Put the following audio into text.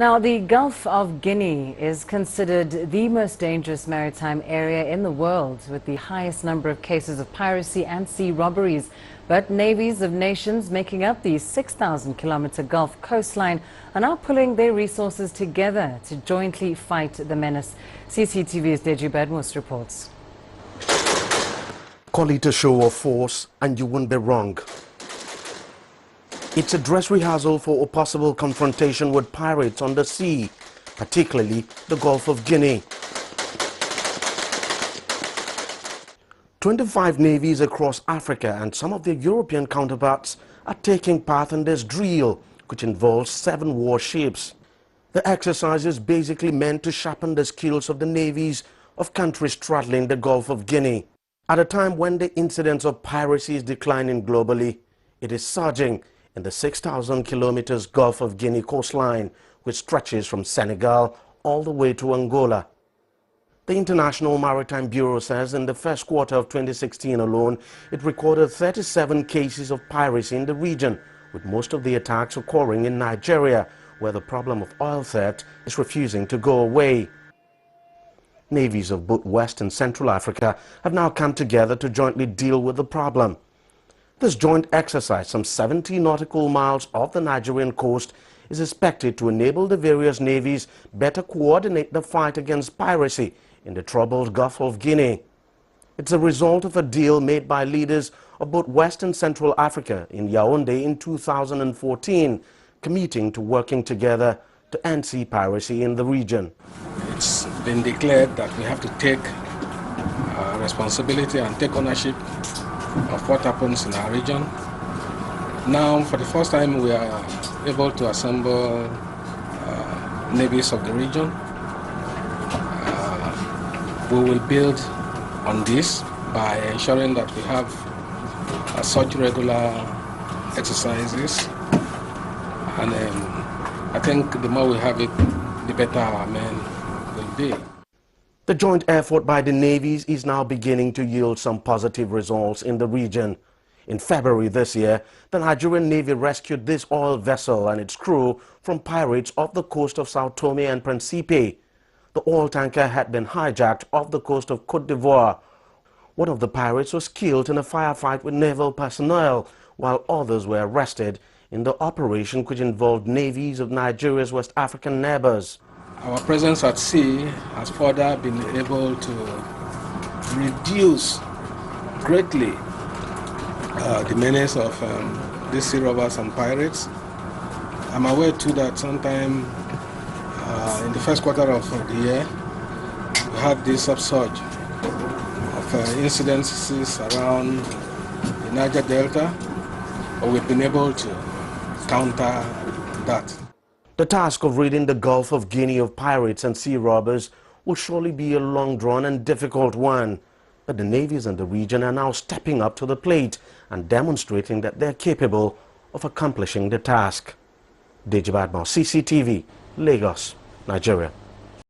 Now, the Gulf of Guinea is considered the most dangerous maritime area in the world, with the highest number of cases of piracy and sea robberies. But navies of nations making up the 6,000-kilometer Gulf coastline are now pulling their resources together to jointly fight the menace. CCTV's Deji Badmus reports. Call it a show of force, and you wouldn't be wrong. It's a dress rehearsal for a possible confrontation with pirates on the sea, particularly the Gulf of Guinea. 25 navies across Africa and some of their European counterparts are taking part in this drill, which involves 7 warships. The exercise is basically meant to sharpen the skills of the navies of countries straddling the Gulf of Guinea. At a time when the incidence of piracy is declining globally, it is surging in the 6,000 kilometers Gulf of Guinea coastline, which stretches from Senegal all the way to Angola. The International Maritime Bureau says in the first quarter of 2016 alone, it recorded 37 cases of piracy in the region, with most of the attacks occurring in Nigeria, where the problem of oil theft is refusing to go away. Navies of both West and Central Africa have now come together to jointly deal with the problem. This joint exercise, some 70 nautical miles off the Nigerian coast, is expected to enable the various navies better coordinate the fight against piracy in the troubled Gulf of Guinea. It's a result of a deal made by leaders of both West and Central Africa in Yaoundé in 2014, committing to working together to end sea piracy in the region. It's been declared that we have to take responsibility and take ownership of what happens in our region. Now, for the first time, we are able to assemble navies of the region. We will build on this by ensuring that we have such regular exercises, and I think the more we have it, the better our men will be. The joint effort by the navies is now beginning to yield some positive results in the region. In February this year, the Nigerian Navy rescued this oil vessel and its crew from pirates off the coast of Sao Tome and Principe. The oil tanker had been hijacked off the coast of Côte d'Ivoire. One of the pirates was killed in a firefight with naval personnel, while others were arrested in the operation, which involved navies of Nigeria's West African neighbors. Our presence at sea has further been able to reduce greatly the menace of these sea robbers and pirates. I'm aware too that sometime in the first quarter of the year, we had this upsurge of incidences around the Niger Delta, but we've been able to counter that. The task of ridding the Gulf of Guinea of pirates and sea robbers will surely be a long-drawn and difficult one, but the navies in the region are now stepping up to the plate and demonstrating that they're capable of accomplishing the task. Deji Badmus, CCTV, Lagos, Nigeria.